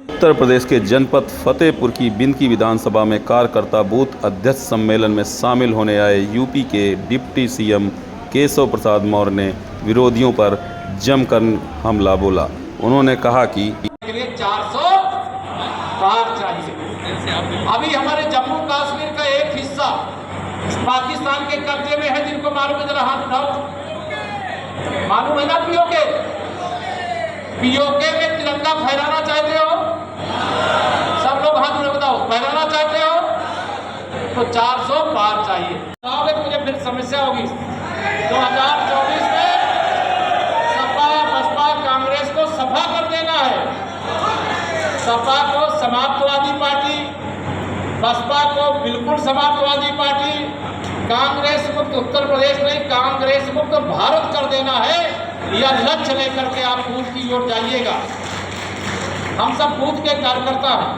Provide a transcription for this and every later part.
उत्तर प्रदेश के जनपद फतेहपुर की बिंदकी विधानसभा में कार्यकर्ता बूथ अध्यक्ष सम्मेलन में शामिल होने आए यूपी के डिप्टी सीएम केशव प्रसाद मौर्य ने विरोधियों पर जमकर हमला बोला। उन्होंने कहा कि 400 पार चाहिए। अभी हमारे जम्मू कश्मीर का एक हिस्सा पाकिस्तान के कब्जे में है, जिनको मालूम है, जरा हाथ उठाओ। मालूम है ना? पीओके में तिरंगा फहराना चाहते हो? सब लोग हाथ में बताओ, फहराना चाहते हो तो 400 पार चाहिए। मुझे फिर समस्या होगी। 2024 में सपा बसपा कांग्रेस को सफा कर देना है। सपा को समाप्तवादी पार्टी, बसपा को बिल्कुल समाप्तवादी पार्टी, कांग्रेस मुक्त उत्तर प्रदेश नहीं, कांग्रेस मुक्त भारत कर देना है। यह लक्ष्य लेकर के आप बूथ की ओर जाइएगा। हम सब बूथ के कार्यकर्ता हैं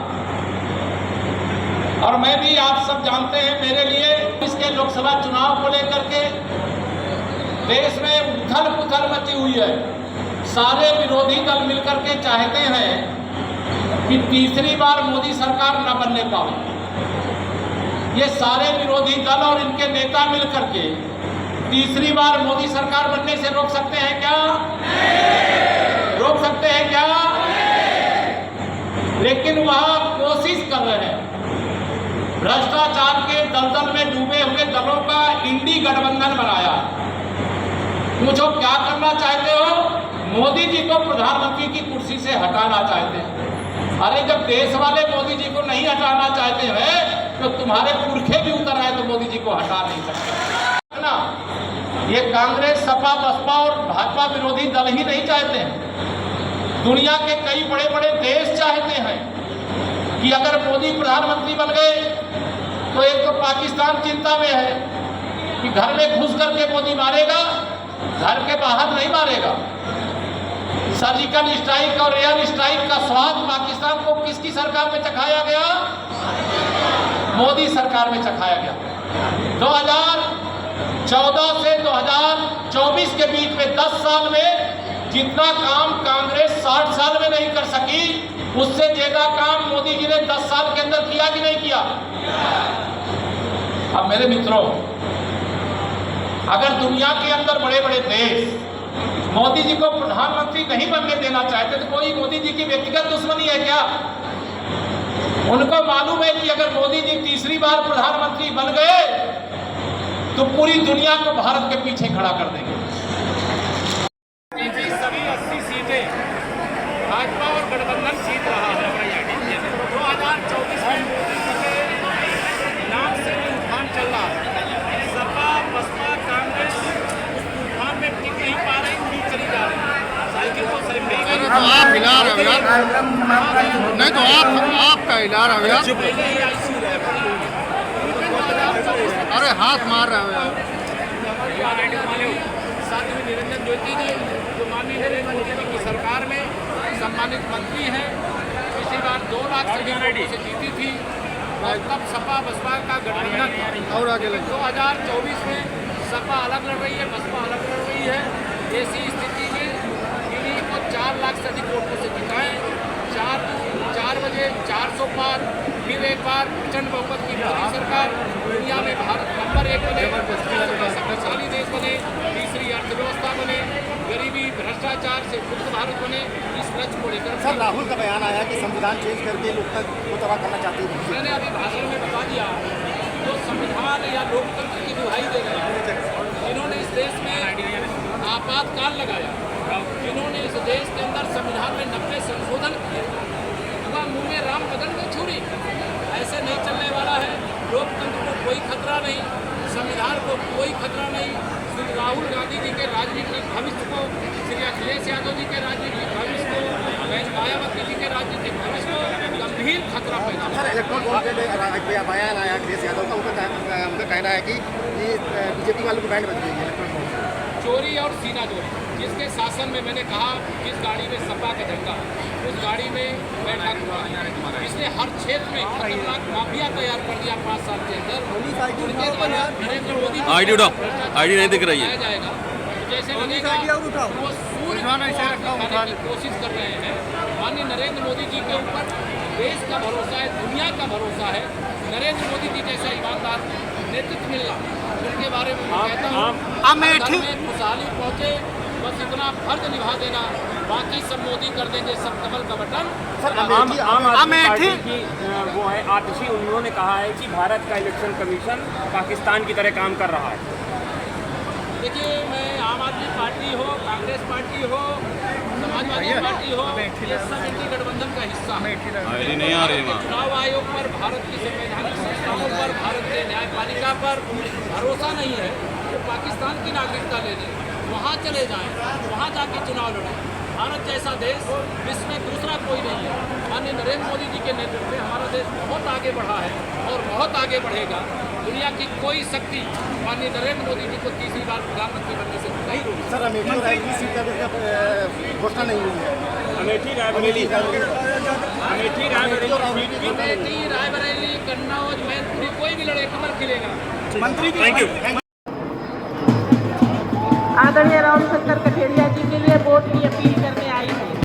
और मैं भी, आप सब जानते हैं, मेरे लिए इसके लोकसभा चुनाव को लेकर के देश में उथल पुथल मची हुई है। सारे विरोधी दल मिलकर के चाहते हैं कि तीसरी बार मोदी सरकार न बनने पाए। ये सारे विरोधी दल और इनके नेता मिलकर के तीसरी बार मोदी सरकार बनने से रोक सकते हैं क्या? रोक सकते हैं क्या? लेकिन वह कोशिश कर रहे हैं। भ्रष्टाचार के दलदल में डूबे हुए दलों का इंडी गठबंधन बनाया। पूछो क्या करना चाहते हो? मोदी जी को प्रधानमंत्री की कुर्सी से हटाना चाहते हैं। अरे जब देश वाले मोदी जी को नहीं हटाना चाहते हैं तो तुम्हारे पुरखे भी उतर आए तो मोदी जी को हटा नहीं सकते है ना? ये कांग्रेस, सपा, बसपा और भाजपा विरोधी दल ही नहीं चाहते हैं। दुनिया के कई बड़े बड़े देश चाहते हैं कि अगर मोदी प्रधानमंत्री बन गए तो एक तो पाकिस्तान चिंता में है कि घर में घुस करके मोदी मारेगा, घर के बाहर नहीं मारेगा। सर्जिकल स्ट्राइक और एयर स्ट्राइक का स्वाद पाकिस्तान को किसकी सरकार में चखाया गया? मोदी सरकार में चखाया गया। 2014 से 2024 के बीच में 10 साल में जितना काम कांग्रेस 60 साल में नहीं कर सकी, उससे ज्यादा काम मोदी जी ने 10 साल के अंदर किया कि नहीं किया? अब मेरे मित्रों, अगर दुनिया के अंदर बड़े बड़े देश मोदी जी को प्रधानमंत्री नहीं बनने देना चाहते तो कोई मोदी जी की व्यक्तिगत दुश्मनी है क्या? उनको मालूम है कि अगर मोदी जी तीसरी बार प्रधानमंत्री बन गए तो पूरी दुनिया को भारत के पीछे खड़ा कर देंगे। सभी 80 सीटें भाजपा और गठबंधन जीत रहा है। 2024 में मोदी जी के नाम से भी उठान चल रहा है। सपा बसपा कांग्रेस उठान में टिक नहीं पा रही, उड़ी चली जा रही है। लेकिन वो सिर्फ आप हिला रहे हो यार, नहीं तो आपका हिला रहे हो यार। अरे हाथ मार रहे हो यार। साथ में निरंजन ज्योति जी, जो माननीय नरेंद्र मोदी जी की सरकार में सम्मानित मंत्री हैं, पिछली बार 2 लाख से जीती थी और तब सपा बसपा का गठबंधन और आगे 2024 में सपा अलग लड़ रही है, बसपा अलग लड़ रही है। ऐसी स्थिति में इन्हीं को 4 लाख से अधिक वोटों से जिताएं। 4 बजे 400 पार, फिर एक बार प्रचंड बहुमत की मोदी सरकार, दुनिया में भारत नंबर 1 बने, शक्तिशाली देश बने, तीसरी अर्थव्यवस्था बने, गरीबी भ्रष्टाचार से मुक्त भारत बने। इस लक्ष्य को लेकर सर राहुल का बयान आया कि संविधान चेंज करके लोकतंत्र को तबाह करना चाहती है। मैंने अभी भाषण में बता दिया, जो संविधान या लोकतंत्र की दुहाई दे रहे हैं, इन्होंने इस देश में आपातकाल लगाया, इन्होंने इस देश के अंदर संविधान में 90 संशोधन किए, वह मुंह में राम बदन में छुरी। ऐसे नहीं चलने वाला है। लोकतंत्र को कोई खतरा नहीं, संविधान को कोई खतरा नहीं। श्री राहुल गांधी जी के राजनीतिक भविष्य को, श्री अखिलेश यादव जी के राजनीतिक भविष्य को, मायावती जी के राजनीतिक भविष्य को गंभीर खतरा पैदा है। सर इलेक्ट्रॉन बॉन्ड के बयान आया अखिलेश यादव का, उनका कहना है कि बीजेपी वालों को बैंड बज गई है इलेक्ट्रॉन बॉन्ड। चोरी और सीना चोरी, जिसके शासन में मैंने कहा जिस गाड़ी में सपा का झंडा, उस गाड़ी में बैठा हुआ है। इसने हर क्षेत्र में खतरनाक माफिया तैयार कर दिया 5 साल के अंदर। उनके द्वारा नरेंद्र मोदी आईडी नहीं दिख रही है जाएगा, जैसे लगेगा वो सूर्य की कोशिश कर रहे हैं। माननीय नरेंद्र मोदी जी के ऊपर का भरोसा है, दुनिया का भरोसा है। नरेंद्र मोदी जी जैसा ईमानदार नेतृत्व मिलना, उनके बारे में मैं कहता हूँ घर में खुशहाली पहुँचे, बस इतना फर्ज निभा देना, बाकी सब मोदी कर देंगे, सब कमल का बटन। आम आदमी पार्टी की वो है आतिशी, उन्होंने कहा है कि भारत का इलेक्शन कमीशन पाकिस्तान की तरह काम कर रहा है। देखिए, मैं आम आदमी पार्टी हो, कांग्रेस पार्टी हो, समाजवादी पार्टी हो, ये सब इंडी गठबंधन का हिस्सा है। नहीं आ रही चुनाव आयोग पर, भारत की संवैधानिक संस्थाओं पर, भारत के न्यायपालिका पर भरोसा नहीं है, वो पाकिस्तान की नागरिकता ले लें, वहाँ चले जाएं, वहाँ जाके चुनाव लड़ें। भारत जैसा देश विश्व में दूसरा कोई नहीं है। माननीय नरेंद्र मोदी जी के नेतृत्व में हमारा देश बहुत आगे बढ़ा है और बहुत आगे बढ़ेगा। दुनिया की कोई शक्ति माननीय नरेंद्र मोदी जी को तीसरी बार प्रधानमंत्री बनने से नहीं रोक। सर अमेठी और रायबरेली सीट का घोषणा नहीं हुई है। अमेठी रायबरेली अमेठी रायबरेली कन्नौज मैनपुरी कोई भी लड़े, कमल खिलेगा। मंत्री थैंक यू। आदरणीय राम शंकर कठेरिया जी के लिए वोट की अपील करने आई हूँ।